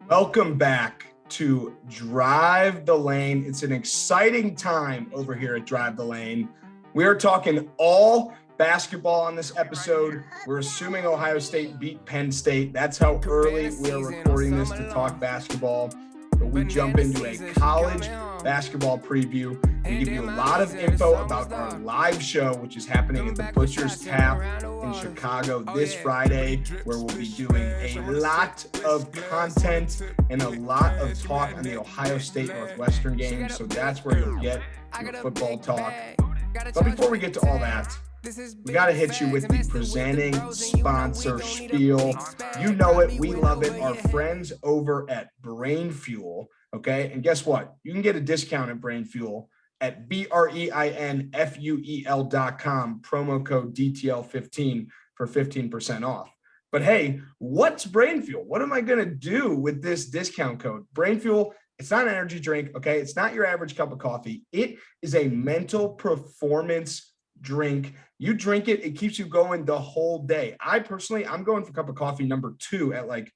Welcome back to Drive the Lane. It's an exciting time over here at Drive the Lane. We are talking all basketball on this episode. We're assuming Ohio State beat Penn State. That's how early we are recording this to talk basketball. But we jump into a college basketball preview. We give you a lot of info about our live show, which is happening at the Butcher's Tap in Chicago this Friday, where we'll be doing a lot of content and a lot of talk on the Ohio State Northwestern game. So that's where you'll get your football talk. But before we get to all that, we got to hit you with the presenting sponsor spiel. You know it. We love it. Our friends over at Brain Fuel. Okay. And guess what? You can get a discount at Brain Fuel at BREINFUEL.com, promo code DTL15 for 15% off. But hey, what's Brain Fuel? What am I going to do with this discount code? Brain Fuel, it's not an energy drink, okay? It's not your average cup of coffee. It is a mental performance drink. You drink it, it keeps you going the whole day. I'm going for cup of coffee number 4 at like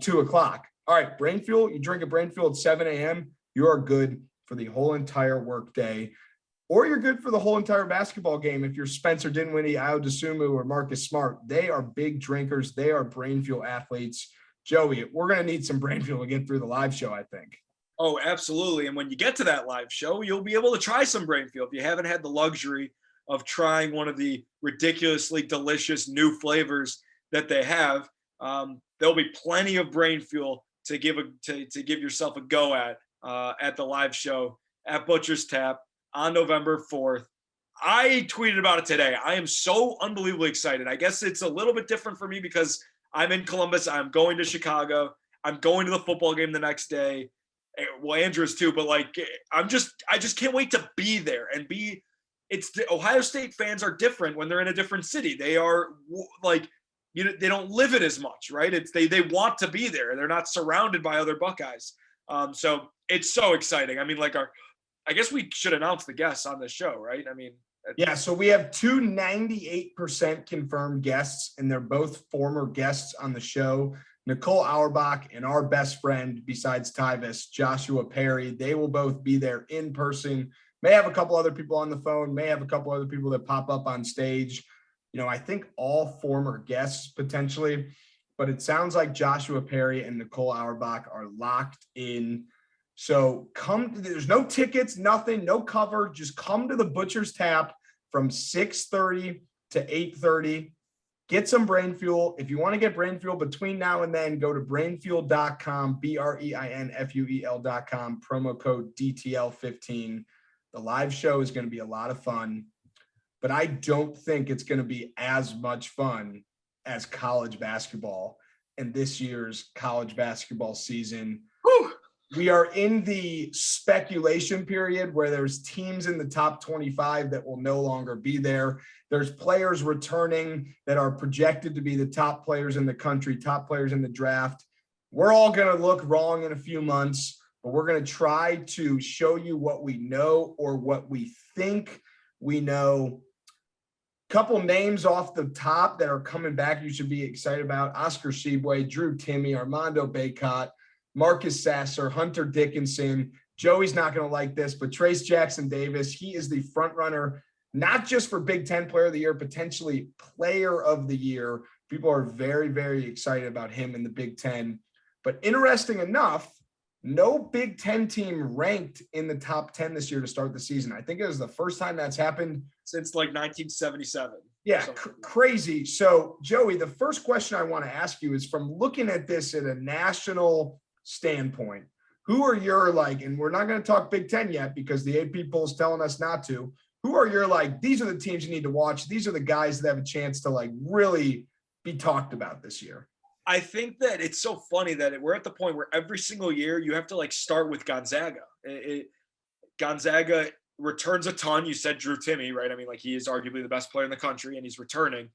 2 o'clock. All right, Brain Fuel, you drink a Brain Fuel at 7 a.m., you are good for the whole entire work day, or you're good for the whole entire basketball game. If you're Spencer Dinwiddie, Ayo Dosunmu, or Marcus Smart, they are big drinkers. They are Brain Fuel athletes. Joey, we're going to need some Brain Fuel to get through the live show, I think. Oh, absolutely. And when you get to that live show, you'll be able to try some Brain Fuel. If you haven't had the luxury of trying one of the ridiculously delicious new flavors that they have, there'll be plenty of Brain Fuel to give yourself a go at the live show at Butcher's Tap on November 4th. I tweeted about it today. I am so unbelievably excited. I guess it's a little bit different for me because I'm in Columbus. I'm going to Chicago. I'm going to the football game the next day. Well, Andrew's too, but like, I just can't wait to be there and be. It's the Ohio State fans are different when they're in a different city. They are like, they don't live it as much, right? It's they want to be there. They're not surrounded by other Buckeyes. So it's so exciting. I mean, like I guess we should announce the guests on this show, right? I mean, yeah. So we have 98% confirmed guests, and they're both former guests on the show. Nicole Auerbach and our best friend, besides Tyvis, Joshua Perry, they will both be there in person. May have a couple other people on the phone, may have a couple other people that pop up on stage. I think all former guests potentially, but it sounds like Joshua Perry and Nicole Auerbach are locked in. So there's no tickets, nothing, no cover. Just come to the Butcher's Tap from 6:30 to 8:30. Get some Brain Fuel. If you want to get Brain Fuel between now and then, go to brainfuel.com, BREINFUEL.com, promo code DTL15. The live show is going to be a lot of fun, but I don't think it's going to be as much fun as college basketball and this year's college basketball season. Whew. We are in the speculation period where there's teams in the top 25 that will no longer be there. There's players returning that are projected to be the top players in the country, top players in the draft. We're all going to look wrong in a few months, but we're going to try to show you what we know or what we think we know. Couple names off the top that are coming back you should be excited about: Oscar Tshiebwe, Drew Timme, Armando Bacot, Marcus Sasser, Hunter Dickinson. Joey's not going to like this, but Trace Jackson Davis, he is the front runner, not just for Big Ten Player of the Year, potentially Player of the Year. People are very, very excited about him in the Big Ten. But interesting enough, no Big Ten team ranked in the top 10 this year to start the season. I think it was the first time that's happened since like 1977. Yeah, crazy. So, Joey, the first question I want to ask you is, from looking at this at a national standpoint, who are your, and we're not going to talk Big Ten yet because the AP poll is telling us not to. Who are your, these are the teams you need to watch. These are the guys that have a chance to really be talked about this year. I think that it's so funny that we're at the point where every single year you have to start with Gonzaga. Gonzaga returns a ton. You said Drew Timme, right? I mean, he is arguably the best player in the country and he's returning.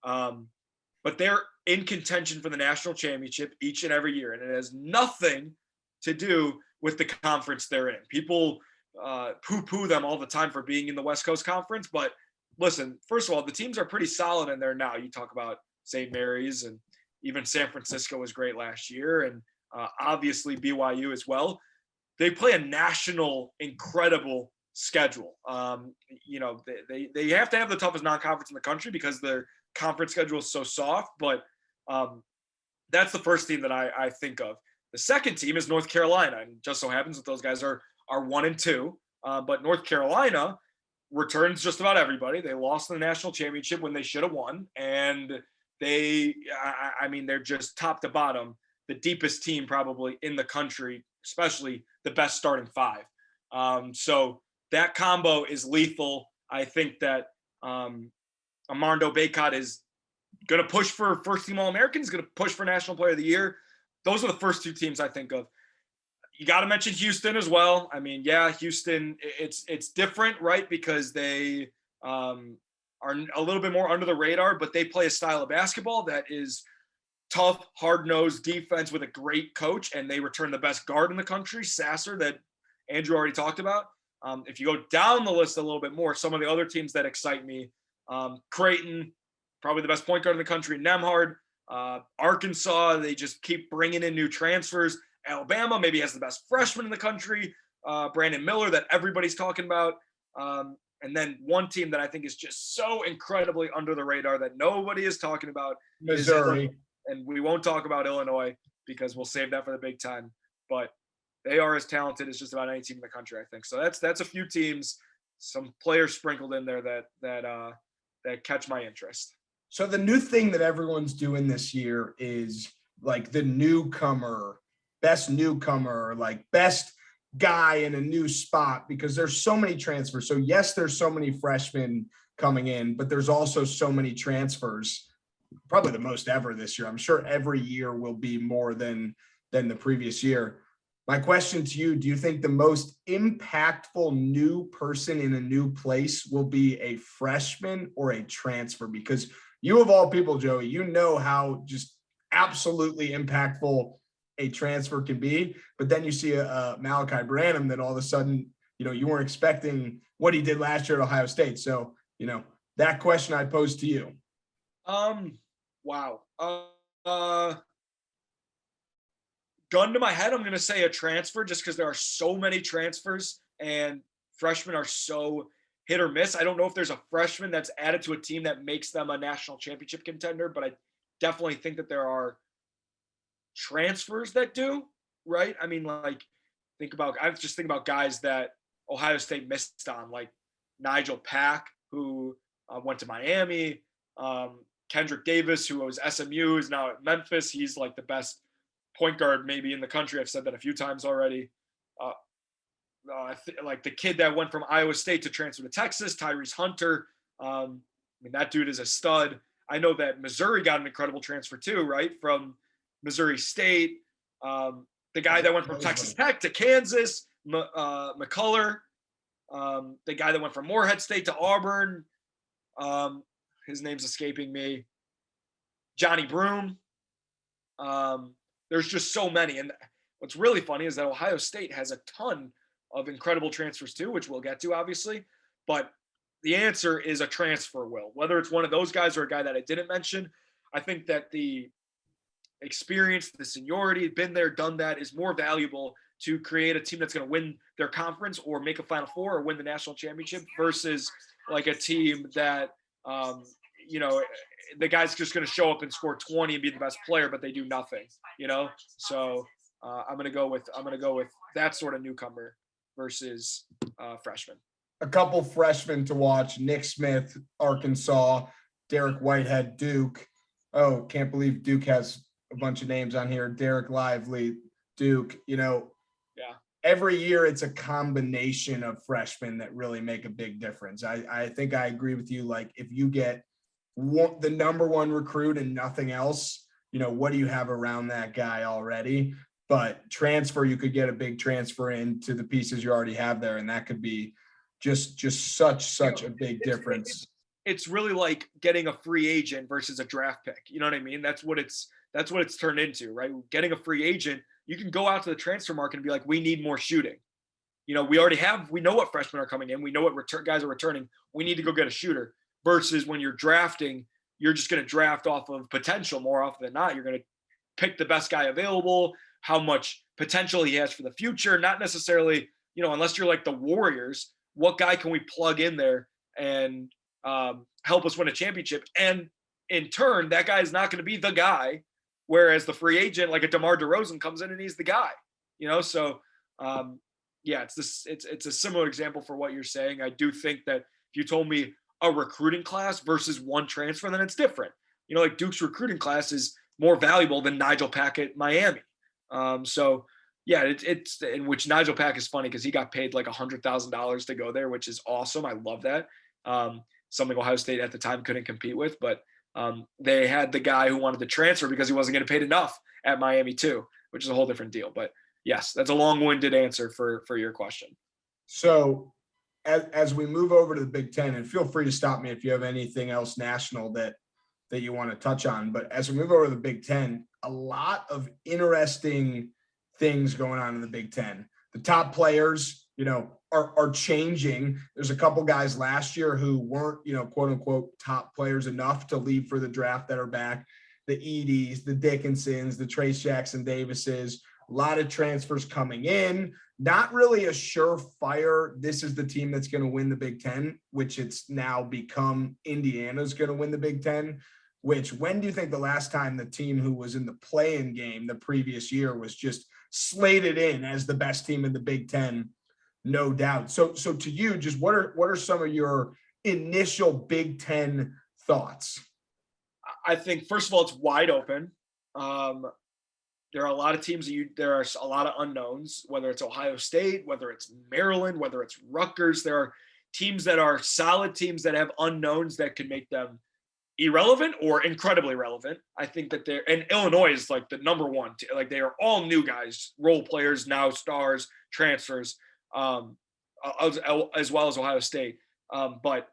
But they're in contention for the national championship each and every year. And it has nothing to do with the conference they're in. People poo-poo them all the time for being in the West Coast Conference. But listen, first of all, the teams are pretty solid in there now. You talk about St. Mary's and Even San Francisco was great last year, and obviously BYU as well. They play a national, incredible schedule. They have to have the toughest non-conference in the country because their conference schedule is so soft. But that's the first team that I think of. The second team is North Carolina, and just so happens that those guys are 1-2. But North Carolina returns just about everybody. They lost in the national championship when they should have won, and they're just top to bottom the deepest team probably in the country, especially the best starting five. So that combo is lethal. I think that Armando Bacot is going to push for first team All-American. He's going to push for National Player of the Year. Those are the first two teams I think of. You got to mention Houston as well. I mean, yeah, Houston, it's different, right? Because they are a little bit more under the radar, but they play a style of basketball that is tough, hard-nosed defense with a great coach, and they return the best guard in the country, Sasser, that Andrew already talked about. If you go down the list a little bit more, some of the other teams that excite me, Creighton, probably the best point guard in the country, Nemhard, Arkansas, they just keep bringing in new transfers. Alabama maybe has the best freshman in the country, Brandon Miller, that everybody's talking about. And then one team that I think is just so incredibly under the radar that nobody is talking about, Missouri. And we won't talk about Illinois because we'll save that for the big time. But they are as talented as just about any team in the country, I think. So that's a few teams, some players sprinkled in there that catch my interest. So the new thing that everyone's doing this year is like the newcomer, best newcomer, like best guy in a new spot, because there's so many transfers. So yes, there's so many freshmen coming in, but there's also so many transfers, probably the most ever this year. I'm sure every year will be more than the previous year. My question to you, do you think the most impactful new person in a new place will be a freshman or a transfer? Because you of all people, Joey, you know how just absolutely impactful a transfer can be, but then you see a Malachi Branham that all of a sudden, you weren't expecting what he did last year at Ohio State. So, that question I pose to you. Wow. Gun to my head, I'm going to say a transfer just because there are so many transfers and freshmen are so hit or miss. I don't know if there's a freshman that's added to a team that makes them a national championship contender, but I definitely think that there are transfers that do, right? I mean, I was just thinking about guys that Ohio State missed on, like Nigel Pack, who went to Miami, Kendrick Davis, who was SMU, is now at Memphis. He's like the best point guard maybe in the country. I've said that a few times already. Like the kid that went from Iowa State to transfer to Texas, Tyrese Hunter. That dude is a stud. I know that Missouri got an incredible transfer too, right? From Missouri State. The guy that went from Texas Tech to Kansas, McCullough. The guy that went from Morehead State to Auburn. His name's escaping me. Johnny Broom. There's just so many. And what's really funny is that Ohio State has a ton of incredible transfers too, which we'll get to obviously. But the answer is a transfer, Will. Whether it's one of those guys or a guy that I didn't mention, I think that the experience, the seniority, been there, done that, is more valuable to create a team that's going to win their conference or make a Final Four or win the national championship versus like a team that, the guy's just going to show up and score 20 and be the best player, but they do nothing, So I'm going to go with that sort of newcomer versus freshman. A couple freshmen to watch: Nick Smith, Arkansas; Derek Whitehead, Duke. Oh, can't believe Duke has a bunch of names on here. Derek Lively, Duke. Yeah. Every year it's a combination of freshmen that really make a big difference. I think I agree with you. Like if you get the number one recruit and nothing else, what do you have around that guy already? But transfer, you could get a big transfer into the pieces you already have there, and that could be just such a big difference. It's really like getting a free agent versus a draft pick. You know what I mean? That's what it's turned into, right? Getting a free agent, you can go out to the transfer market and be like, we need more shooting. We know what freshmen are coming in. We know what guys are returning. We need to go get a shooter. Versus when you're drafting, you're just going to draft off of potential more often than not. You're going to pick the best guy available, how much potential he has for the future, not necessarily, unless you're like the Warriors, what guy can we plug in there and help us win a championship? And in turn, that guy is not going to be the guy, whereas the free agent, like a DeMar DeRozan, comes in and he's the guy, So, it's a similar example for what you're saying. I do think that if you told me a recruiting class versus one transfer, then it's different. Like Duke's recruiting class is more valuable than Nigel Pack at Miami. It's in which Nigel Pack is funny because he got paid like $100,000 to go there, which is awesome. I love that. Something Ohio State at the time couldn't compete with, but they had the guy who wanted to transfer because he wasn't getting paid enough at Miami too, which is a whole different deal. But yes, that's a long-winded answer for your question. So as we move over to the Big Ten, and feel free to stop me if you have anything else national that you want to touch on, but as we move over to the Big Ten, a lot of interesting things going on in the Big Ten. The top players, are changing. There's a couple guys last year who weren't, quote unquote, top players enough to leave for the draft that are back. The Edys, the Dickinsons, the Trace Jackson Davises, a lot of transfers coming in. Not really a surefire, this is the team that's going to win the Big Ten, which it's now become Indiana's going to win the Big Ten. Which, when do you think the last time the team who was in the play-in game the previous year was just slated in as the best team in the Big Ten? No doubt. So to you, just what are some of your initial Big Ten thoughts? I think, first of all, it's wide open. There are a lot of teams there are a lot of unknowns, whether it's Ohio State, whether it's Maryland, whether it's Rutgers. There are teams that are solid teams that have unknowns that could make them irrelevant or incredibly relevant. I think that and Illinois is like the number one. Like, they are all new guys, role players, now stars, transfers, as well as Ohio State. But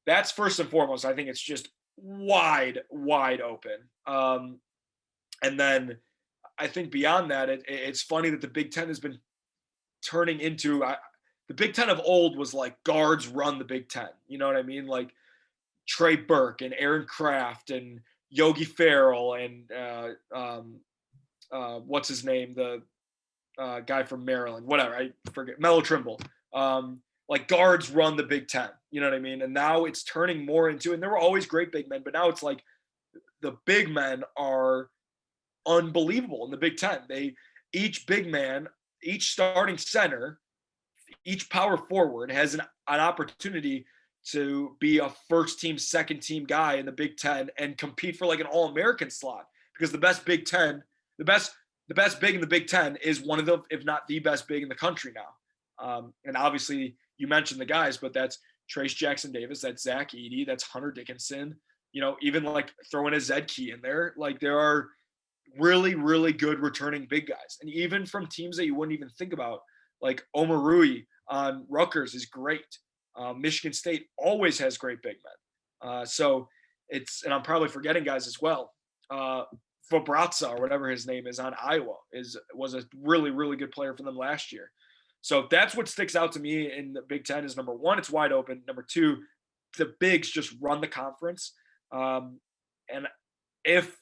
that's first and foremost. I think it's just wide open. And then I think beyond that, it's funny that the Big Ten has been turning into the Big Ten of old was like guards run the Big Ten. You know what I mean? Like Trey Burke and Aaron Kraft and Yogi Ferrell and what's his name? The guy from Maryland, whatever, I forget, Melo Trimble. Like guards run the Big Ten, you know what I mean? And now it's turning more into, and there were always great big men, but now it's like the big men are unbelievable in the Big Ten. Each big man, each starting center, each power forward has an opportunity to be a first team, second team guy in the Big Ten and compete for like an All-American slot, because the best big in the Big Ten is one of the, if not the best big in the country now. And obviously you mentioned the guys, but that's Trace Jackson Davis, that's Zach Edey, that's Hunter Dickinson, even like throwing a Zed Key in there. Like, there are really, really good returning big guys. And even from teams that you wouldn't even think about, like Omer Rui on Rutgers is great. Michigan State always has great big men. So and I'm probably forgetting guys as well. Fabrazza, or whatever his name is, on Iowa was a really, really good player for them last year. So that's what sticks out to me in the Big Ten is, number one, it's wide open. Number two, the bigs just run the conference. And if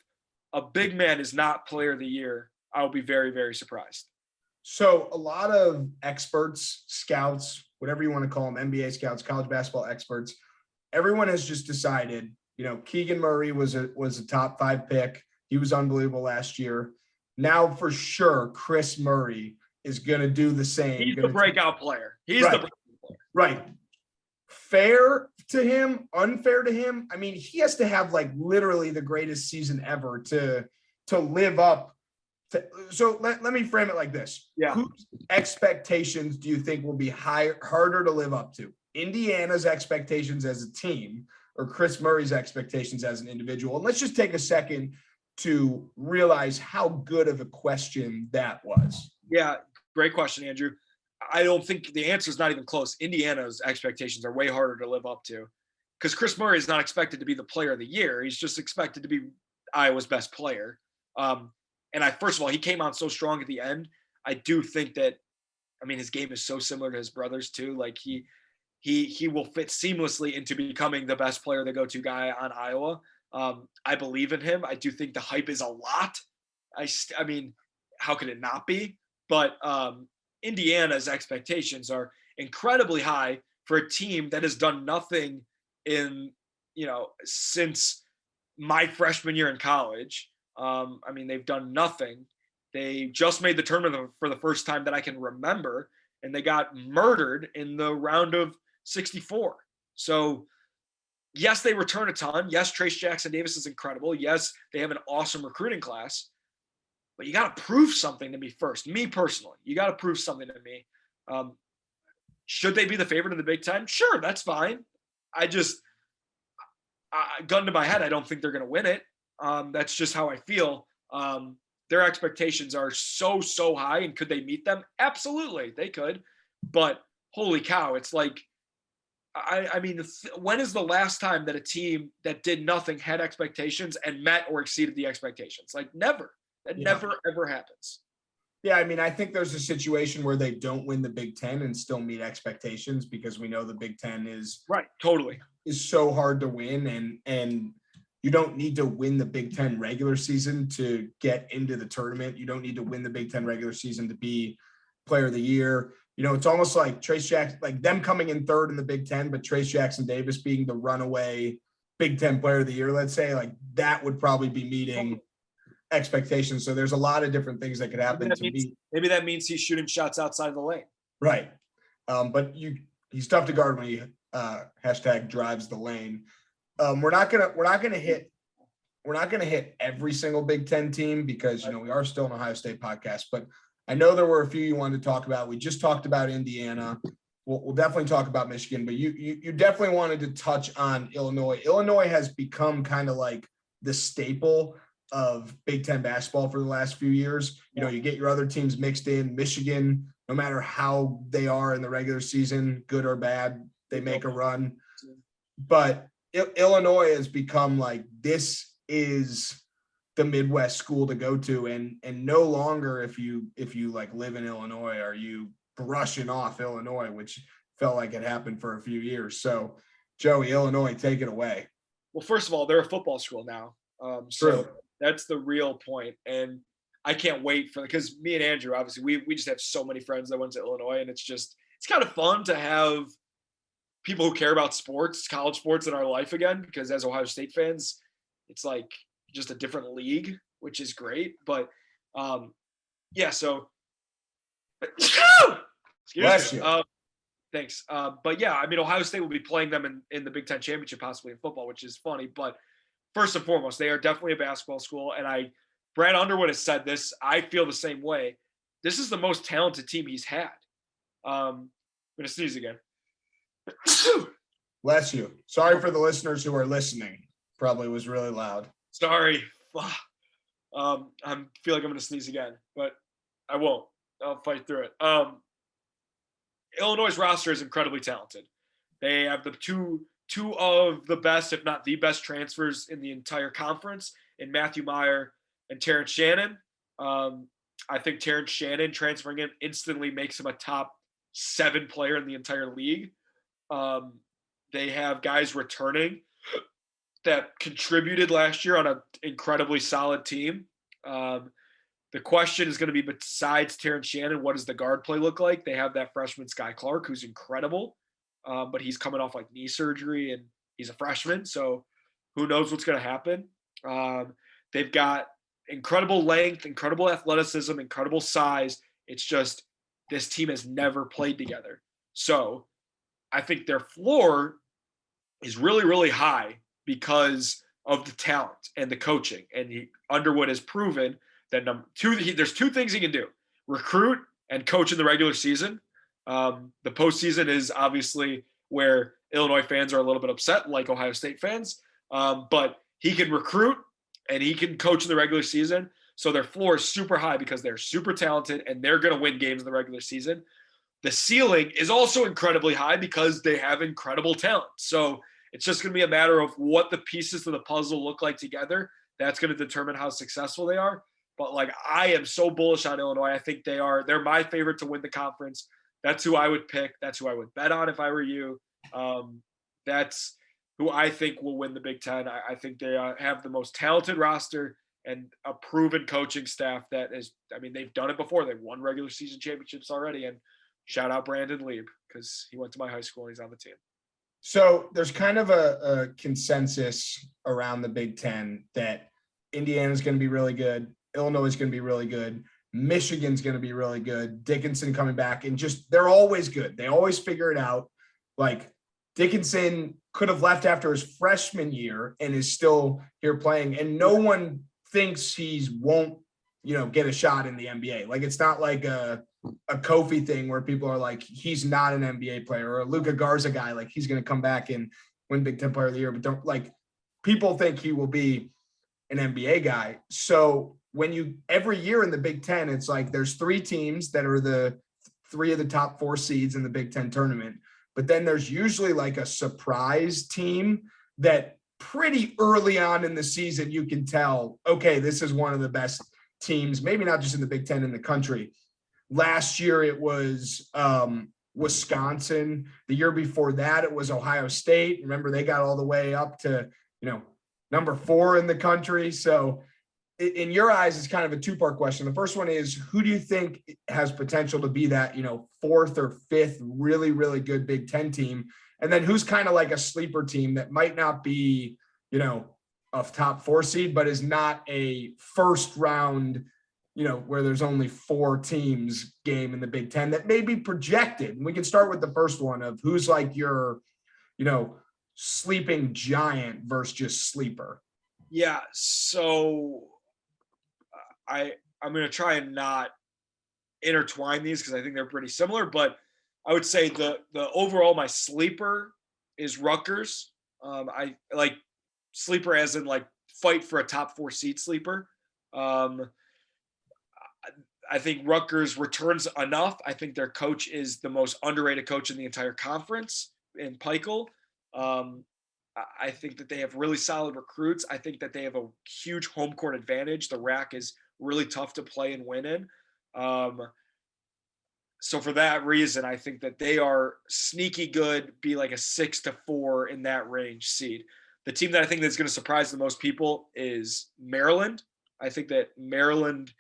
a big man is not player of the year, I'll be very, very surprised. So a lot of experts, scouts, whatever you want to call them, NBA scouts, college basketball experts, everyone has just decided, Keegan Murray was a top 5 pick. He was unbelievable last year. Now for sure, Chris Murray is going to do the same. He's the breakout player. He's right. the breakout player. Right. Fair to him, unfair to him. I mean, he has to have like literally the greatest season ever to live up to. So let me frame it like this. Yeah. Whose expectations do you think will be harder to live up to? Indiana's expectations as a team, or Chris Murray's expectations as an individual? And let's just take a second to realize how good of a question that was. Yeah, great question, Andrew. I don't think the answer is not even close. Indiana's expectations are way harder to live up to, because Chris Murray is not expected to be the player of the year. He's just expected to be Iowa's best player. And first of all, he came out so strong at the end. I do think that, his game is so similar to his brothers too. Like he will fit seamlessly into becoming the best player, the go-to guy on Iowa. I believe in him. I do think the hype is a lot. I mean, how could it not be? But Indiana's expectations are incredibly high for a team that has done nothing since my freshman year in college. I mean, they've done nothing. They just made the tournament for the first time that I can remember, and they got murdered in the round of 64. So, yes, they return a ton. Yes, Trace Jackson-Davis is incredible. Yes, they have an awesome recruiting class. But you got to prove something to me first. Me personally, you got to prove something to me. Should they be the favorite of the Big Ten? Sure, that's fine. Gun to my head, I don't think they're going to win it. That's just how I feel. Their expectations are so high, and could they meet them? Absolutely, they could. But holy cow, it's like, I mean, when is the last time that a team that did nothing had expectations and met or exceeded the expectations? Like, never. That never, ever happens. Yeah, I mean, I think there's a situation where they don't win the Big Ten and still meet expectations, because we know the Big Ten is so hard to win, and you don't need to win the Big Ten regular season to get into the tournament. You don't need to win the Big Ten regular season to be player of the year. You know, it's almost like Trace Jackson, like them coming in third in the Big Ten, but Trace Jackson-Davis being the runaway Big Ten player of the year, let's say, like that would probably be meeting expectations. So there's a lot of different things that could happen maybe that means he's shooting shots outside of the lane. Right. But he's tough to guard when he hashtag drives the lane. We're not gonna hit every single Big Ten team, because we are still an Ohio State podcast, but I know there were a few you wanted to talk about. We just talked about Indiana. We'll definitely talk about Michigan, but you definitely wanted to touch on Illinois. Illinois has become kind of like the staple of Big Ten basketball for the last few years. You get your other teams mixed in. Michigan, no matter how they are in the regular season, good or bad, they make a run. But Illinois has become like, this is the Midwest school to go to, and no longer if you like live in Illinois are you brushing off Illinois, which felt like it happened for a few years. So Joey, Illinois, take it away. Well, first of all, they're a football school now. So that's the real point. And I can't wait because me and Andrew, obviously we just have so many friends that went to Illinois, and it's kind of fun to have people who care about sports, college sports, in our life again, because as Ohio State fans, it's like just a different league, which is great. But so excuse me. Thanks. But yeah, I mean, Ohio State will be playing them in the Big Ten championship, possibly in football, which is funny. But first and foremost, they are definitely a basketball school. And Brad Underwood has said this. I feel the same way. This is the most talented team he's had. I'm going to sneeze again. Bless you. Sorry for the listeners who are listening. Probably was really loud. Sorry. I feel like I'm going to sneeze again, but I won't. I'll fight through it. Illinois' roster is incredibly talented. They have the two of the best, if not the best, transfers in the entire conference in Matthew Meyer and Terrence Shannon. I think Terrence Shannon transferring in instantly makes him a top 7 player in the entire league. They have guys returning that contributed last year on an incredibly solid team. The question is going to be, besides Terrence Shannon, what does the guard play look like? They have that freshman Sky Clark, who's incredible, but he's coming off like knee surgery and he's a freshman. So who knows what's going to happen? They've got incredible length, incredible athleticism, incredible size. It's just this team has never played together. So I think their floor is really, really high because of the talent and the coaching. And Underwood has proven that there's 2 things he can do: recruit and coach in the regular season. The postseason is obviously where Illinois fans are a little bit upset, like Ohio State fans. But he can recruit and he can coach in the regular season. So their floor is super high because they're super talented and they're going to win games in the regular season. The ceiling is also incredibly high because they have incredible talent. So it's just going to be a matter of what the pieces of the puzzle look like together. That's going to determine how successful they are. But like, I am so bullish on Illinois. I think they're my favorite to win the conference. That's who I would pick. That's who I would bet on if I were you. That's who I think will win the Big Ten. I think they have the most talented roster and a proven coaching staff that is, I mean, they've done it before. They've won regular season championships already. And shout out Brandon Lieb because he went to my high school and he's on the team. So there's kind of a consensus around the Big Ten that Indiana's going to be really good. Illinois is going to be really good. Michigan's going to be really good. Dickinson coming back, and just they're always good. They always figure it out. Like Dickinson could have left after his freshman year and is still here playing, and no one thinks he won't, get a shot in the NBA. Like it's not like a Kofi thing where people are like, he's not an NBA player, or a Luka Garza guy, like he's going to come back and win Big Ten Player of the Year. But don't, like, people think he will be an NBA guy. So when every year in the Big Ten, it's like there's 3 teams that are the 3 of the top 4 seeds in the Big Ten tournament. But then there's usually like a surprise team that pretty early on in the season, you can tell, okay, this is one of the best teams, maybe not just in the Big Ten, in the country. Last year, it was Wisconsin. The year before that, it was Ohio State. Remember, they got all the way up to, number 4 in the country. So in your eyes, it's kind of a 2-part question. The first one is, who do you think has potential to be that, 4th or 5th really, really good Big Ten team? And then who's kind of like a sleeper team that might not be, a top 4 seed, but is not a first round, where there's only 4 teams game in the Big Ten that may be projected. And we can start with the first one of who's like your, sleeping giant versus just sleeper. Yeah. So I'm going to try and not intertwine these because I think they're pretty similar, but I would say the overall, my sleeper is Rutgers. I like sleeper as in like fight for a top 4 seed sleeper. I think Rutgers returns enough. I think their coach is the most underrated coach in the entire conference in Peichel. I think that they have really solid recruits. I think that they have a huge home court advantage. The RAC is really tough to play and win in. So for that reason, I think that they are sneaky good, be like a 6-4 in that range seed. The team that I think that's going to surprise the most people is Maryland. I think that Maryland,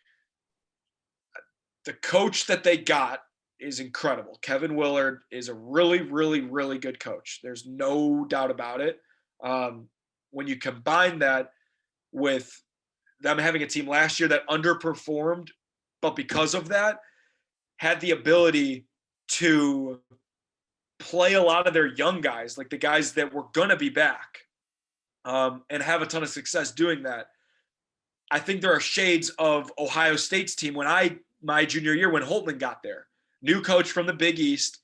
the coach that they got is incredible. Kevin Willard is a really, really, really good coach. There's no doubt about it. When you combine that with them having a team last year that underperformed, but because of that, had the ability to play a lot of their young guys, like the guys that were going to be back, and have a ton of success doing that. I think there are shades of Ohio State's team my junior year when Holtman got there. New coach from the Big East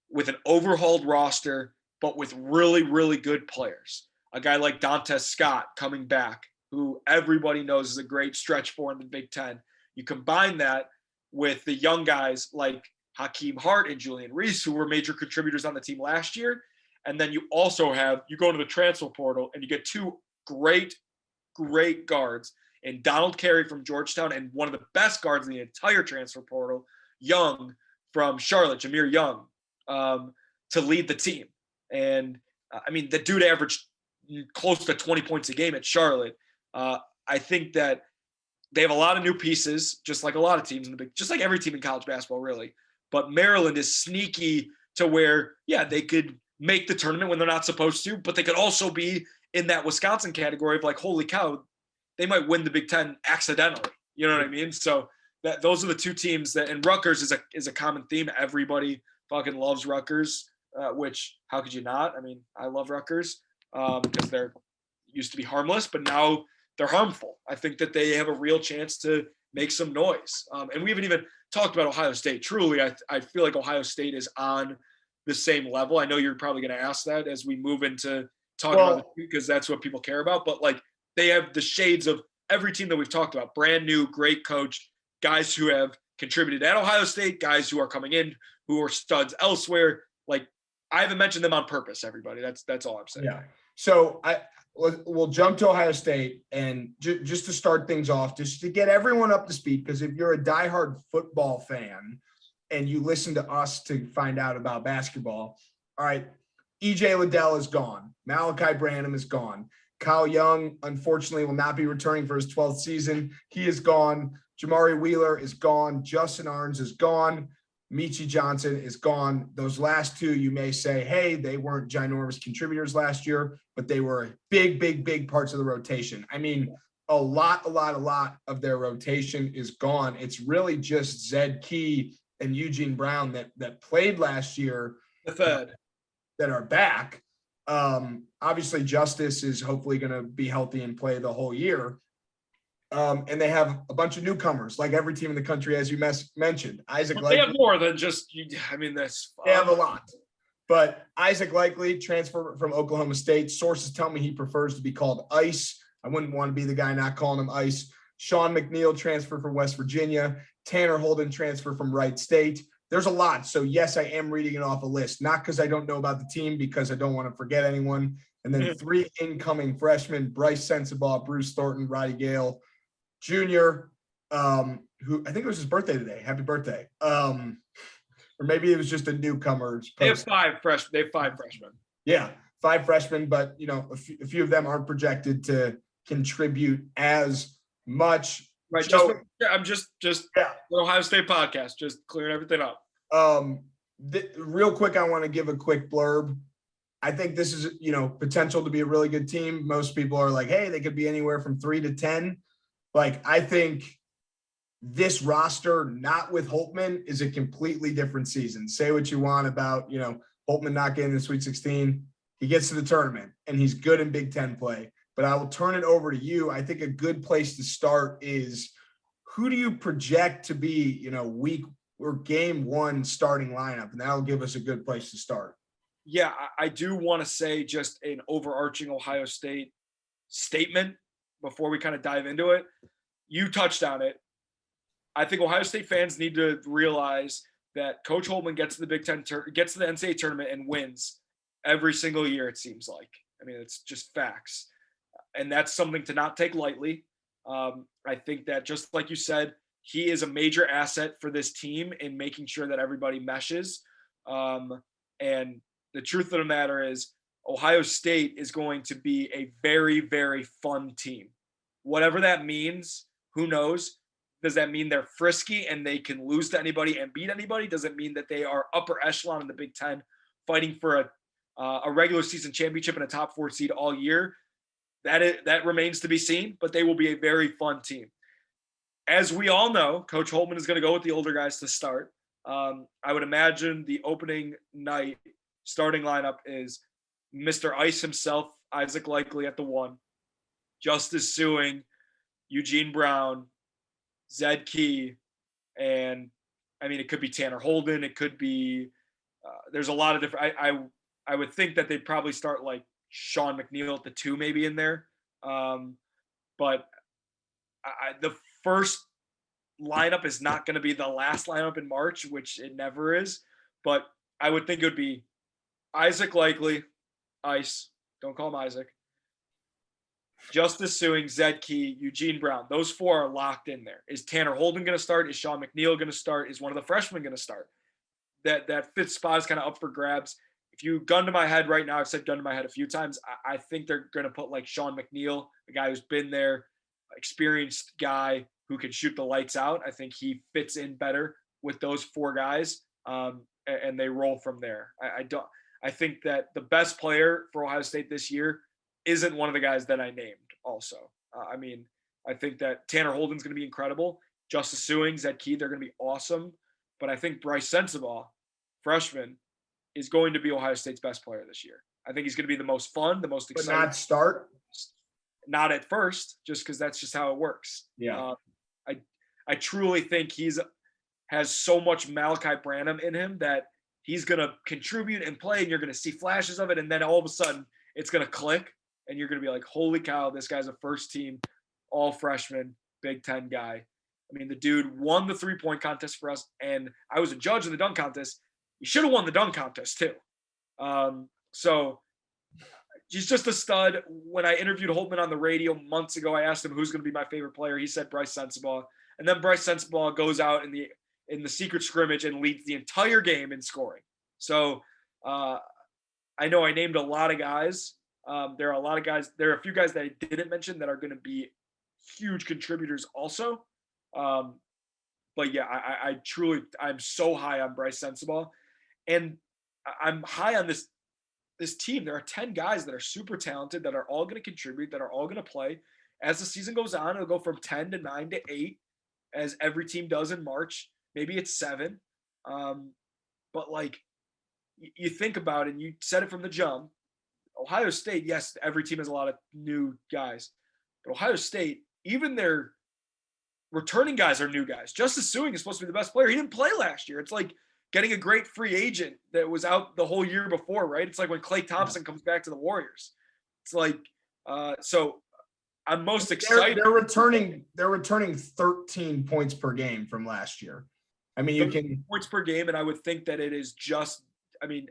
with an overhauled roster, but with really, really good players. A guy like Dantes Scott coming back, who everybody knows is a great stretch for in the Big Ten. You combine that with the young guys like Hakeem Hart and Julian Reese, who were major contributors on the team last year. And then you also you go to the transfer portal and you get 2 great, great guards, and Donald Carey from Georgetown and one of the best guards in the entire transfer portal, Young from Charlotte, Jameer Young, to lead the team. And I mean, the dude averaged close to 20 points a game at Charlotte. I think that they have a lot of new pieces, just like a lot of teams just like every team in college basketball, really. But Maryland is sneaky to where, yeah, they could make the tournament when they're not supposed to, but they could also be in that Wisconsin category of like, holy cow, they might win the Big Ten accidentally. You know what I mean? So those are the 2 teams that, and Rutgers is a common theme. Everybody fucking loves Rutgers, which how could you not? I mean, I love Rutgers because they're used to be harmless, but now they're harmful. I think that they have a real chance to make some noise. And we haven't even talked about Ohio State. Truly, I feel like Ohio State is on the same level. I know you're probably going to ask that as we move into talking about it because that's what people care about. But like they have the shades of every team that we've talked about. Brand new, great coach, guys who have contributed at Ohio State, guys who are coming in, who are studs elsewhere. Like I haven't mentioned them on purpose, everybody. That's all I'm saying. Yeah. So we'll jump to Ohio State, and just to start things off, just to get everyone up to speed, because if you're a diehard football fan and you listen to us to find out about basketball, all right, EJ Liddell is gone. Malachi Branham is gone. Kyle Young, unfortunately, will not be returning for his 12th season. He is gone. Jamari Wheeler is gone. Justin Arns is gone. Michi Johnson is gone. Those last two, you may say, hey, they weren't ginormous contributors last year, but they were big parts of the rotation. I mean, a lot of their rotation is gone. It's really just Zed Key and Eugene Brown that played last year The third. that are back. Obviously, Justice is hopefully going to be healthy and play the whole year. And they have a bunch of newcomers, like every team in the country, as you mentioned. Isaac They have Likely, more than just. I mean, that's. they have a lot. But Isaac Likely, transfer from Oklahoma State. Sources tell me he prefers to be called Ice. I wouldn't want to be the guy not calling him Ice. Sean McNeil, transfer from West Virginia. Tanner Holden, transfer from Wright State. There's a lot. So, yes, I am reading it off a list, not because I don't know about the team, because I don't want to forget anyone. And then 3 incoming freshmen, Bryce Sensabaugh, Bruce Thornton, Roddy Gale Jr., who I think it was his birthday today. Happy birthday. Or maybe it was just a newcomer's post. They have 5 freshmen. They have 5 freshmen. Yeah, 5 freshmen, but, you know, a few of them aren't projected to contribute as much. Right. So, I'm just yeah. the Ohio State podcast, just clearing everything up. Real quick, I want to give a quick blurb. I think this is, you know, potential to be a really good team. Most people are like, hey, they could be anywhere from 3 to 10. Like, I think this roster, not with Holtman, is a completely different season. Say what you want about, you know, Holtman not getting the Sweet 16. He gets to the tournament, and he's good in Big Ten play. But I will turn it over to you. I think a good place to start is, who do you project to be, you know, week or game 1 starting lineup? And that'll give us a good place to start. Yeah, I do want to say just an overarching Ohio State statement before we kind of dive into it. You touched on it. I think Ohio State fans need to realize that Coach Holtman gets to the Big Ten, gets to the NCAA tournament and wins every single year, it seems like. I mean, it's just facts. And that's something to not take lightly. I think that, just like you said, he is a major asset for this team in making sure that everybody meshes. And the truth of the matter is, Ohio State is going to be a very, very fun team. Whatever that means, who knows? Does that mean they're frisky and they can lose to anybody and beat anybody? Does it mean that they are upper echelon in the Big Ten, fighting for a regular season championship and a top 4 seed all year? That remains to be seen, but they will be a very fun team. As we all know, Coach Holtman is going to go with the older guys to start. I would imagine the opening night starting lineup is Mr. Ice himself, Isaac Likely at the 1, Justice Suing, Eugene Brown, Zed Key, and I mean, it could be Tanner Holden. It could be there's a lot of different. I would think that they'd probably start like Sean McNeil at the 2 maybe in there. But the first lineup is not going to be the last lineup in March, which it never is. But I would think it would be Isaac Likely, Ice, don't call him Isaac, Justice Suing, Zed Key, Eugene Brown. Those 4 are locked in there. Is Tanner Holden going to start? Is Sean McNeil going to start? Is one of the freshmen going to start? That 5th spot is kind of up for grabs. If you gun to my head right now, I've said gun to my head a few times, I think they're going to put like Sean McNeil, a guy who's been there, experienced guy who can shoot the lights out. I think he fits in better with those 4 guys, and they roll from there. I think that the best player for Ohio State this year isn't one of the guys that I named also. I mean, I think that Tanner Holden's going to be incredible. Justice Suing, Zed Key, they're going to be awesome. But I think Bryce Sensabaugh, freshman, is going to be Ohio State's best player this year. I think he's going to be the most fun, the most exciting. But not start? Not at first, just because that's just how it works. Yeah. I truly think has so much Malachi Branham in him that he's going to contribute and play, and you're going to see flashes of it, and then all of a sudden it's going to click, and you're going to be like, holy cow, this guy's a first-team, all-freshman, Big Ten guy. I mean, the dude won the 3-point contest for us, and I was a judge in the dunk contest. He should have won the dunk contest too. So he's just a stud. When I interviewed Holtman on the radio months ago, I asked him who's going to be my favorite player. He said Bryce Sensabaugh. And then Bryce Sensabaugh goes out in the secret scrimmage and leads the entire game in scoring. So I know I named a lot of guys. There are a lot of guys. There are a few guys that I didn't mention that are going to be huge contributors also. But yeah, I truly, I'm so high on Bryce Sensabaugh, and I'm high on this team. There are 10 guys that are super talented that are all going to contribute, that are all going to play. As the season goes on, it'll go from 10 to 9 to 8, as every team does in March. Maybe it's 7. But like, you think about it, and you said it from the jump. Ohio State, yes, every team has a lot of new guys. But Ohio State, even their returning guys are new guys. Justice Suing is supposed to be the best player. He didn't play last year. It's like getting a great free agent that was out the whole year before, right? It's like when Klay Thompson comes back to the Warriors. It's like, so I'm most excited. They're returning 13 points per game from last year. I mean, you can points per game, and I would think that it is just. I mean,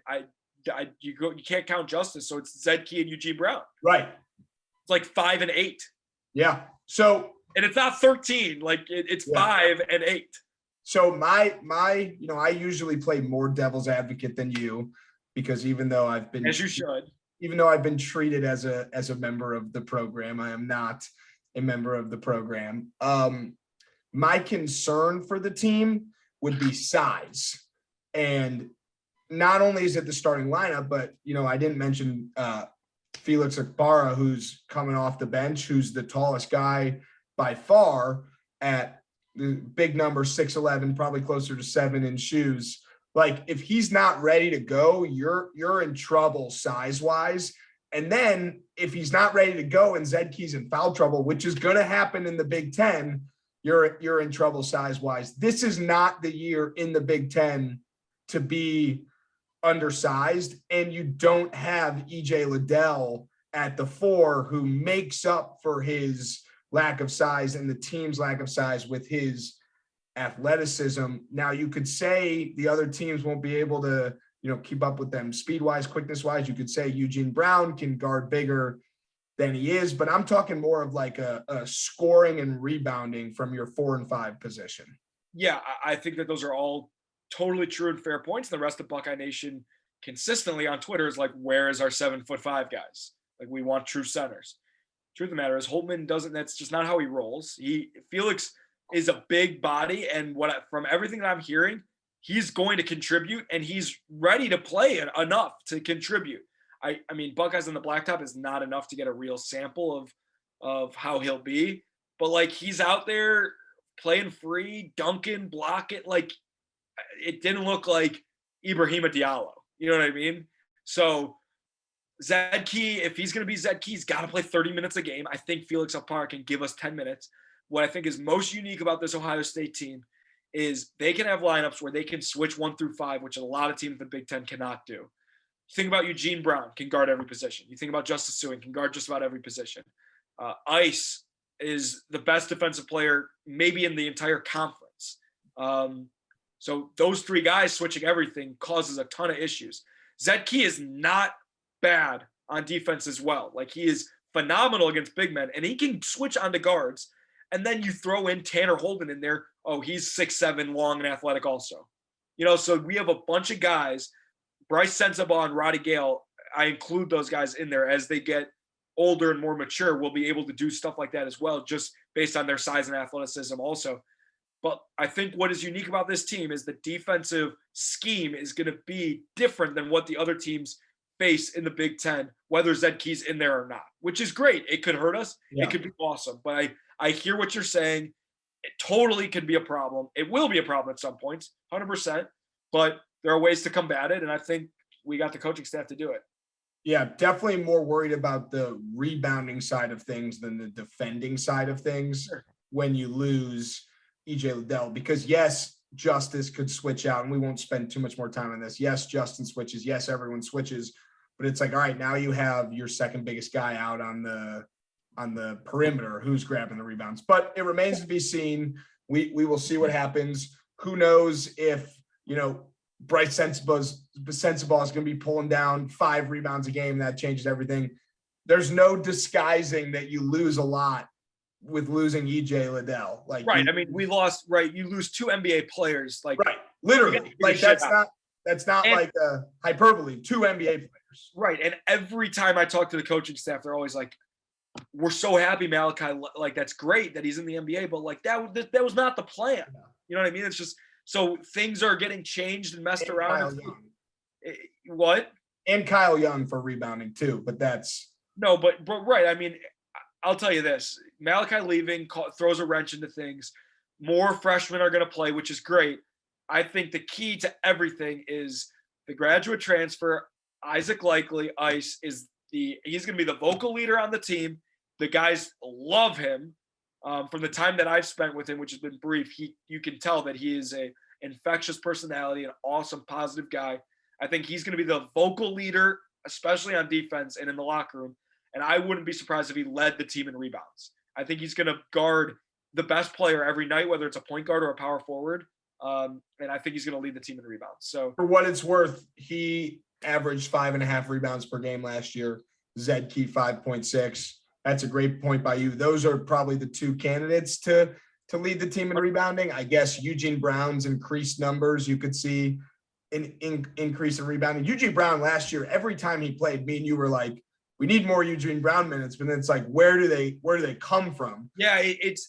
you can't count Justice, so it's Zed Key and Eugene Brown. Right. It's like 5 and 8. Yeah. So, and it's not 13. Like it's 5 and 8. So my, I usually play more devil's advocate than you, because even though I've been, as you should, even though I've been treated as a member of the program, I am not a member of the program. My concern for the team would be size, and not only is it the starting lineup, but I didn't mention Felix Akbara, who's coming off the bench, who's the tallest guy by far at the big number, 6'11", probably closer to 7 in shoes. Like, if he's not ready to go, you're in trouble size wise. And then if he's not ready to go and Zed Key's in foul trouble, which is going to happen in the Big Ten, you're in trouble size wise. This is not the year in the Big Ten to be undersized, and you don't have EJ Liddell at the 4, who makes up for his lack of size and the team's lack of size with his athleticism. Now, you could say the other teams won't be able to, keep up with them speed-wise, quickness-wise. You could say Eugene Brown can guard bigger than he is, but I'm talking more of like a scoring and rebounding from your 4 and 5 position. Yeah, I think that those are all totally true and fair points. The rest of Buckeye Nation consistently on Twitter is like, where is our 7'5" guys? Like, we want true centers. Truth of the matter is, Holtman doesn't. That's just not how he rolls. Felix is a big body, and from everything that I'm hearing, he's going to contribute, and he's ready to play enough to contribute. I mean, Buckeyes on the Blacktop is not enough to get a real sample of how he'll be, but like, he's out there playing free, dunking, blocking. Like, it didn't look like Ibrahima Diallo. You know what I mean? So Zed Key, if he's going to be Zed Key, he's got to play 30 minutes a game. I think Felix Akbara can give us 10 minutes. What I think is most unique about this Ohio State team is they can have lineups where they can switch 1 through 5, which a lot of teams in the Big Ten cannot do. You think about Eugene Brown, can guard every position. You think about Justice Suing, can guard just about every position. Ice is the best defensive player maybe in the entire conference. So those 3 guys switching everything causes a ton of issues. Zed Key is not bad on defense as well. Like, he is phenomenal against big men, and he can switch onto guards. And then you throw in Tanner Holden in there. Oh, he's 6'7", long and athletic also. So we have a bunch of guys. Bryce Sensabaugh and Roddy Gale, I include those guys in there. As they get older and more mature, we'll be able to do stuff like that as well, just based on their size and athleticism also. But I think what is unique about this team is the defensive scheme is going to be different than what the other teams face in the Big Ten, whether Zed Key's in there or not, which is great. It could hurt us. Yeah. It could be awesome. But I hear what you're saying. It totally could be a problem. It will be a problem at some points, 100%. But there are ways to combat it, and I think we got the coaching staff to do it. Yeah, definitely more worried about the rebounding side of things than the defending side of things. Sure. When you lose EJ Liddell, because yes, Justice could switch out, and we won't spend too much more time on this. Yes, Justin switches. Yes, everyone switches, but it's like, all right, now you have your second biggest guy out on the perimeter who's grabbing the rebounds. But it remains to be seen. We will see what happens. Who knows if, Bryce Sensabaugh is going to be pulling down 5 rebounds a game. That changes everything. There's no disguising that you lose a lot with losing EJ Liddell. Like, right. I mean, we lost, right. You lose 2 NBA players. Like, right. Literally. Like, that's not like a hyperbole. 2 NBA players. Right. And every time I talk to the coaching staff, they're always like, we're so happy Malachi, like that's great that he's in the NBA, but like that was not the plan. Yeah. You know what I mean? It's just so things are getting changed and messed And around. Kyle Young. What? And Kyle Young for rebounding too, but that's no, but right. I mean, I'll tell you this: Malachi leaving throws a wrench into things. More freshmen are going to play, which is great. I think the key to everything is the graduate transfer. Isaac Likely, Ice, he's going to be the vocal leader on the team. The guys love him. From the time that I've spent with him, which has been brief, you can tell that he is a infectious personality, an awesome, positive guy. I think he's going to be the vocal leader, especially on defense and in the locker room. And I wouldn't be surprised if he led the team in rebounds. I think he's going to guard the best player every night, whether it's a point guard or a power forward. And I think he's going to lead the team in rebounds. So for what it's worth, he averaged 5.5 rebounds per game last year. Zed Key 5.6. That's a great point by you. Those are probably the two candidates to lead the team in rebounding. I guess Eugene Brown's increased numbers, you could see an increase in rebounding. Eugene Brown last year, every time he played, me and you were like, we need more Eugene Brown minutes, but then it's like, where do they come from? Yeah, it's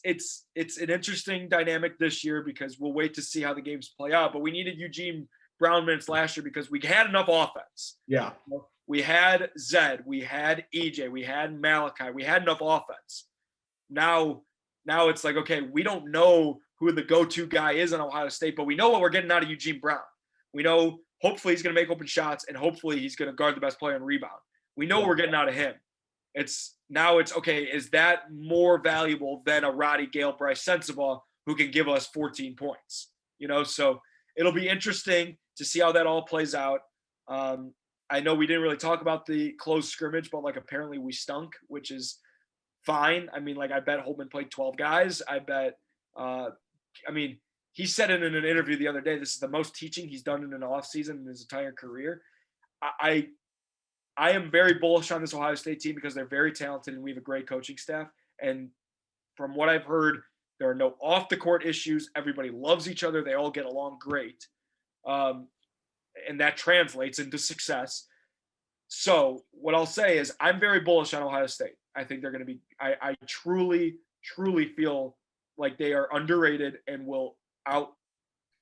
an interesting dynamic this year because we'll wait to see how the games play out. But we needed Eugene Brown minutes last year because we had enough offense. Yeah. We had Zed, we had EJ, we had Malachi, we had enough offense. Now it's like, okay, we don't know who the go-to guy is in Ohio State, but we know what we're getting out of Eugene Brown. We know hopefully he's going to make open shots and hopefully he's going to guard the best player and rebound. We know what we're getting out of him. It's okay, is that more valuable than a Roddy Gale, Bryce Sensabaugh who can give us 14 points? So it'll be interesting to see how that all plays out. I know we didn't really talk about the close scrimmage, but like apparently we stunk, which is fine. I mean, like I bet Holtman played 12 guys. I bet, he said it in an interview the other day, this is the most teaching he's done in an offseason in his entire career. I am very bullish on this Ohio State team because they're very talented and we have a great coaching staff. And from what I've heard, there are no off the court issues. Everybody loves each other. They all get along great. And that translates into success. So what I'll say is I'm very bullish on Ohio State. I think they're going to be, I truly, truly feel like they are underrated and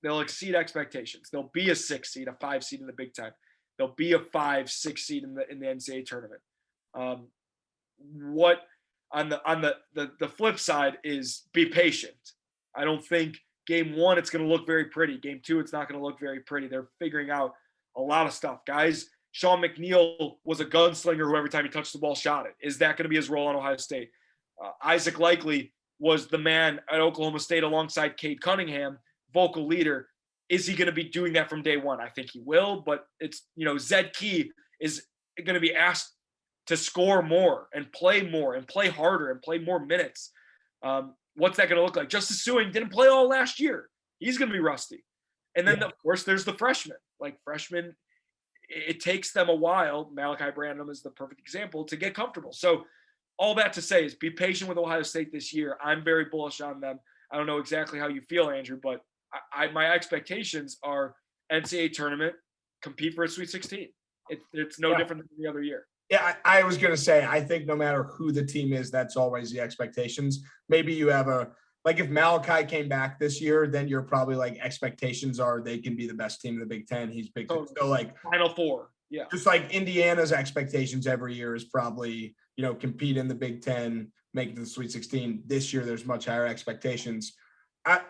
they'll exceed expectations. They'll be a 6 seed, a 5 seed in the Big Ten. They'll be a 5-6 seed in the NCAA tournament. What on the flip side is be patient. I don't think game 1 it's going to look very pretty. Game 2 it's not going to look very pretty. They're figuring out a lot of stuff, guys. Sean McNeil was a gunslinger who every time he touched the ball shot it. Is that going to be his role on Ohio State? Isaac Likely was the man at Oklahoma State alongside Cade Cunningham, vocal leader. Is he going to be doing that from day one? I think he will, but it's, Zed Key is going to be asked to score more and play harder and play more minutes. What's that going to look like? Justice Suing didn't play all last year. He's going to be rusty. And then, of course, there's the freshmen. Like freshmen, it takes them a while. Malachi Branham is the perfect example to get comfortable. So all that to say is be patient with Ohio State this year. I'm very bullish on them. I don't know exactly how you feel, Andrew, but my expectations are NCAA tournament, compete for a Sweet 16. It's no different than the other year. Yeah, I was going to say, I think no matter who the team is, that's always the expectations. Maybe you have if Malachi came back this year, then you're probably like expectations are they can be the best team in the Big Ten. He's Big Ten. So like Final Four. Yeah. Just like Indiana's expectations every year is probably, compete in the Big Ten, make it to the Sweet 16. This year, there's much higher expectations.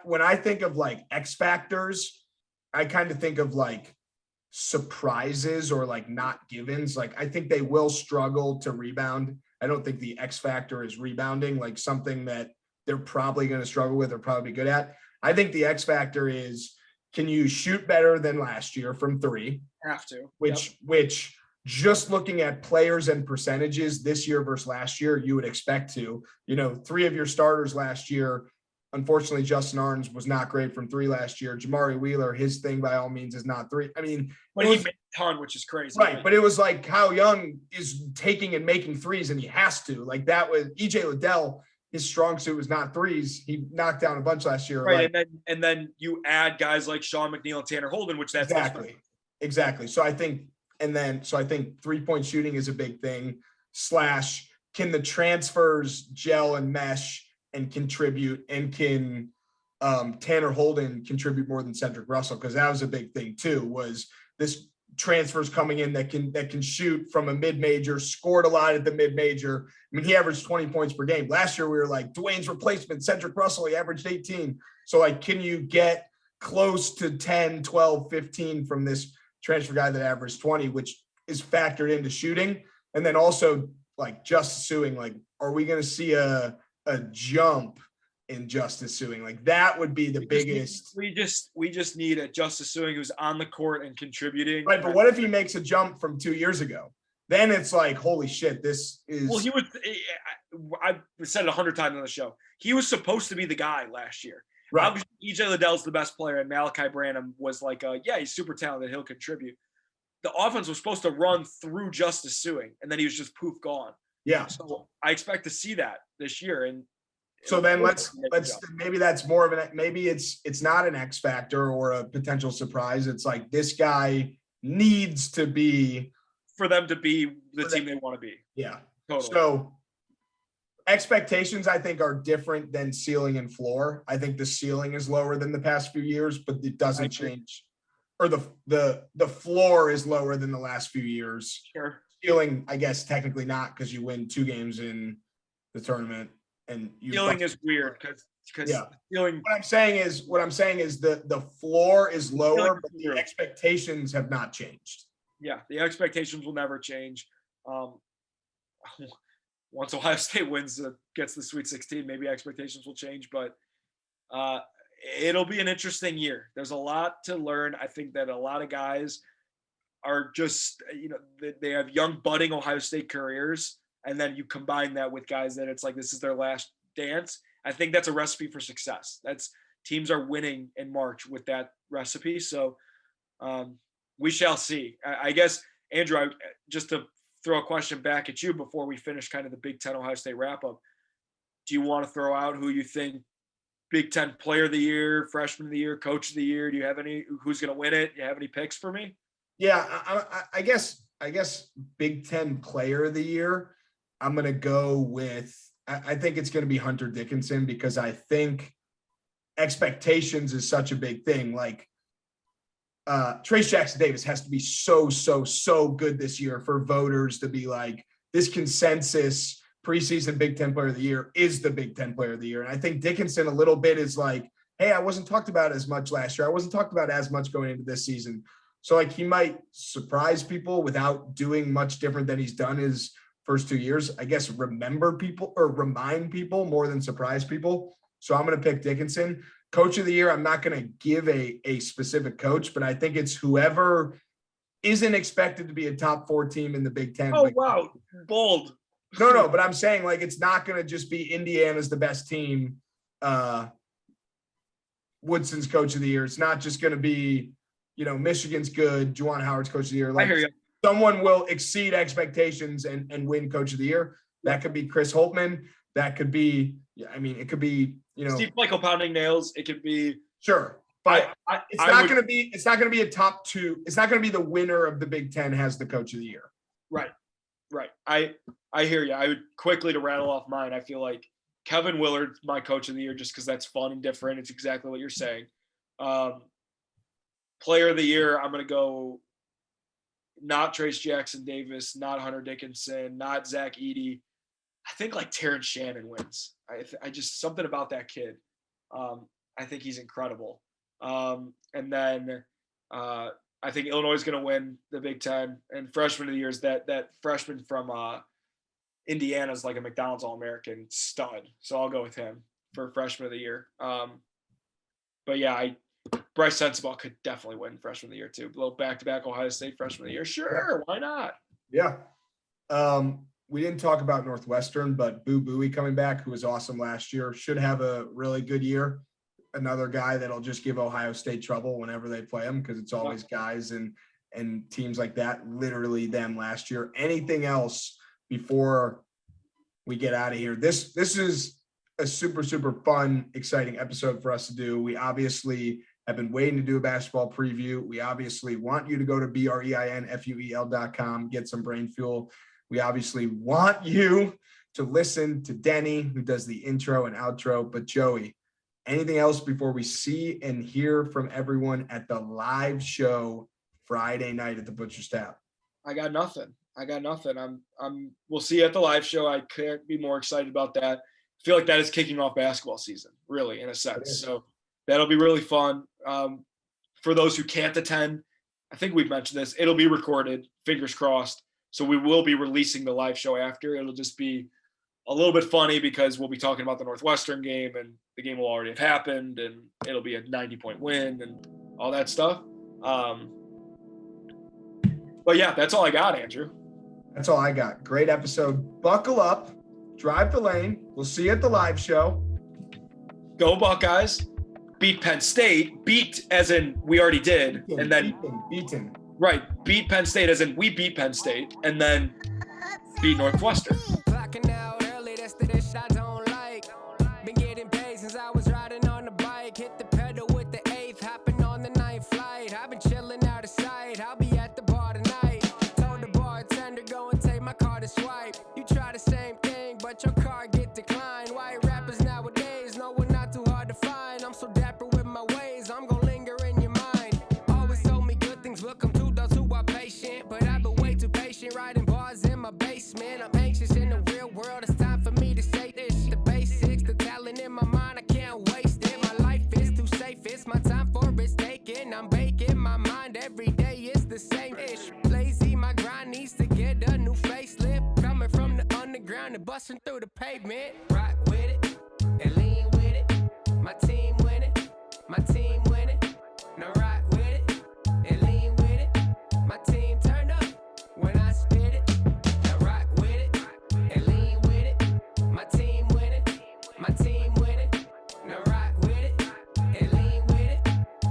When I think of like X factors, I kind of think of like surprises or like not givens. Like I think they will struggle to rebound. I don't think the X factor is rebounding, like something that they're probably going to struggle with or probably good at. I think the X factor is, can you shoot better than last year from 3? Have to. Which just looking at players and percentages this year versus last year, you would expect to. 3 of your starters last year, unfortunately, Justin Arns was not great from 3 last year. Jamari Wheeler, his thing by all means is not 3. I mean, but he made a ton, which is crazy. Right, but it was like Kyle Young is taking and making 3s, and he has to. Like that was EJ Liddell. His strong suit was not 3s. He knocked down a bunch last year. Right, and then you add guys like Sean McNeil and Tanner Holden, which that's exactly. So I think And then, so I think 3-point shooting is a big thing. / can the transfers gel and mesh and contribute, and can Tanner Holden contribute more than Cedric Russell? Because that was a big thing too, was this transfers coming in that can shoot from a mid-major, scored a lot at the mid-major. I mean, he averaged 20 points per game. Last year we were like, Dwayne's replacement, Cedric Russell, he averaged 18. So like, can you get close to 10, 12, 15 from this transfer guy that averaged 20, which is factored into shooting? And then also like Justice Sueing, like, are we going to see a jump in Justice Sueing? Like, that would be the biggest. We just need a Justice Sueing who's on the court and contributing. Right, but what if he makes a jump from 2 years ago? Then it's like, holy shit, this is. Well, I've said it 100 times on the show. He was supposed to be the guy last year. Right. Obviously, EJ Liddell's the best player, and Malachi Branham was like, he's super talented. He'll contribute. The offense was supposed to run through Justice Sueing, and then he was just poof gone. Yeah. So I expect to see that this year. And so then let's maybe that's more of maybe it's not an X factor or a potential surprise. It's like, this guy needs to be for them to be the team they want to be. Yeah. Totally. So expectations, I think, are different than ceiling and floor. I think the ceiling is lower than the past few years, but it doesn't change. Or the floor is lower than the last few years. Sure. Ceiling, I guess, technically not, because you win 2 games in the tournament, and ceiling is weird because ceiling. What I'm saying is the floor is lower, but the expectations have not changed. Yeah, the expectations will never change. Once Ohio State gets the Sweet 16, maybe expectations will change, but it'll be an interesting year. There's a lot to learn. I think that a lot of guys are just, they have young budding Ohio State careers, and then you combine that with guys that it's like, this is their last dance. I think that's a recipe for success. Teams are winning in March with that recipe. So we shall see. I guess, Andrew, just to throw a question back at you before we finish kind of the Big Ten Ohio State wrap up, do you want to throw out who you think Big Ten Player of the Year, Freshman of the Year, Coach of the Year? Do you have any? Who's going to win it? Do you have any picks for me? Yeah, I guess Big Ten Player of the Year, I'm going to go with. I think it's going to be Hunter Dickinson, because I think expectations is such a big thing. Like, Trace Jackson Davis has to be so good this year for voters to be like, this consensus preseason Big Ten Player of the Year is the Big Ten Player of the Year. And I think Dickinson a little bit is like, hey, I wasn't talked about as much last year. I wasn't talked about as much going into this season. So like, he might surprise people without doing much different than he's done his first 2 years. I guess remind people more than surprise people. So I'm going to pick Dickinson. Coach of the Year, I'm not going to give a specific coach, but I think it's whoever isn't expected to be a top 4 team in the Big Ten. Oh, wow. Bold. No, but I'm saying, like, it's not going to just be Indiana's the best team. Woodson's Coach of the Year. It's not just going to be, Michigan's good, Juwan Howard's Coach of the Year. Like, I hear you. Someone will exceed expectations and win Coach of the Year. That could be Chris Holtman. That could be, it could be, Steve Michael pounding nails. It could be. Sure. But it's not going to be a top 2. It's not going to be the winner of the Big Ten has the Coach of the Year. Right. I hear you. I would quickly, to rattle off mine, I feel like Kevin Willard's my Coach of the Year, just because that's fun and different. It's exactly what you're saying. Player of the Year, I'm going to go not Trace Jackson Davis, not Hunter Dickinson, not Zach Edey. I think like Terrence Shannon wins. I just, something about that kid. I think he's incredible. And then I think Illinois is going to win the Big Ten. And Freshman of the Year is that freshman from Indiana is like a McDonald's All-American stud. So I'll go with him for Freshman of the Year. But yeah, Bryce Sensabaugh could definitely win Freshman of the Year too. A little back-to-back Ohio State Freshman of the Year. Sure, why not? Yeah. We didn't talk about Northwestern, but Boo Buie coming back, who was awesome last year, should have a really good year. Another guy that'll just give Ohio State trouble whenever they play him, because it's always guys and teams like that, literally them last year. Anything else before we get out of here? This is a super fun, exciting episode for us to do. We obviously have been waiting to do a basketball preview. We obviously want you to go to BREINFUEL.com, get some brain fuel. We obviously want you to listen to Denny, who does the intro and outro. But Joey, anything else before we see and hear from everyone at the live show Friday night at the Butcher's Tap? I got nothing. We'll see you at the live show. I can't be more excited about that. I feel like that is kicking off basketball season, really, in a sense. So that'll be really fun. For those who can't attend, I think we've mentioned this. It'll be recorded, fingers crossed. So we will be releasing the live show after. It'll just be a little bit funny because we'll be talking about the Northwestern game, and the game will already have happened, and it'll be a 90-point win and all that stuff. But yeah, that's all I got, Andrew. That's all I got. Great episode. Buckle up, drive the lane. We'll see you at the live show. Go Buckeyes. Beat Penn State. Beat as in we already did. Beaten. Right. Beat Penn State as in we beat Penn State. And then beat Northwestern. Blacking out early, that's the dish I don't like. Been getting paid since I was riding on the bike. Hit the pedal with the 8th, hopping on the 9th flight. I've been chilling out of sight. I'll be at the bar tonight. Told the bartender, go and take my card to swipe. You try the same thing, but your card get declined. White rappers nowadays, no one not too hard to find. I'm so dapper with my ways, I'm gonna linger in your mind. Always told me good things will come to those who are patient, but I've been way too patient, writing bars in my basement. I'm anxious in the real world, it's time for me to say this. The basics, the talent in my mind, I can't waste it. My life is too safe, it's my time for risk taking. I'm baking my mind every day, it's the same ish. Lazy, my grind needs to get a new facelift. Coming from the underground and busting through the pavement. Rock with it and lean with it. My team winning, my team winning. Now rock with it and lean with it. My team turn up when I spit it. Now rock with it and lean with it. My team winning, my team winning. Now rock with it and lean with it.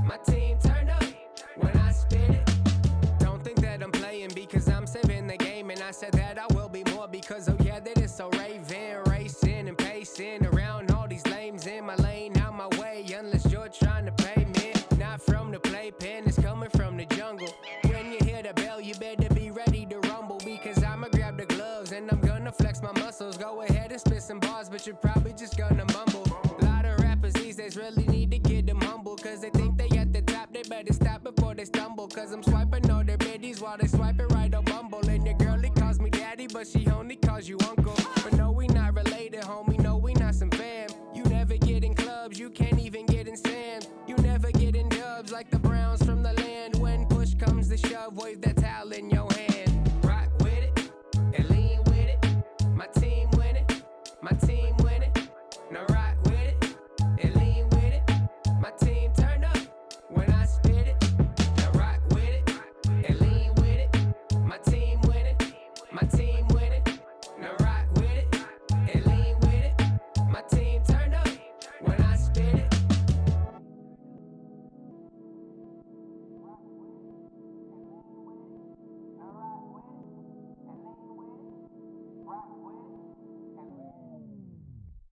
My team turn up when I spit it. Don't think that I'm playing because I'm saving the game, and I said that I will be more because oh yeah, that is so raving, racing and pacing around all these lanes in my lane, out my way, unless you're trying to pay me. Not from the playpen, it's coming from the jungle. When you hear the bell, you better be ready to rumble because I'ma grab the gloves and I'm gonna flex my muscles. Go ahead and spit some bars, but you're probably just gonna mumble. A lot of rappers these days really need to get them humble because they think they at the top, they better stop before they stumble. Cause I'm swiping all their biddies while they swiping right on Bumble. And your girlie calls me daddy, but she only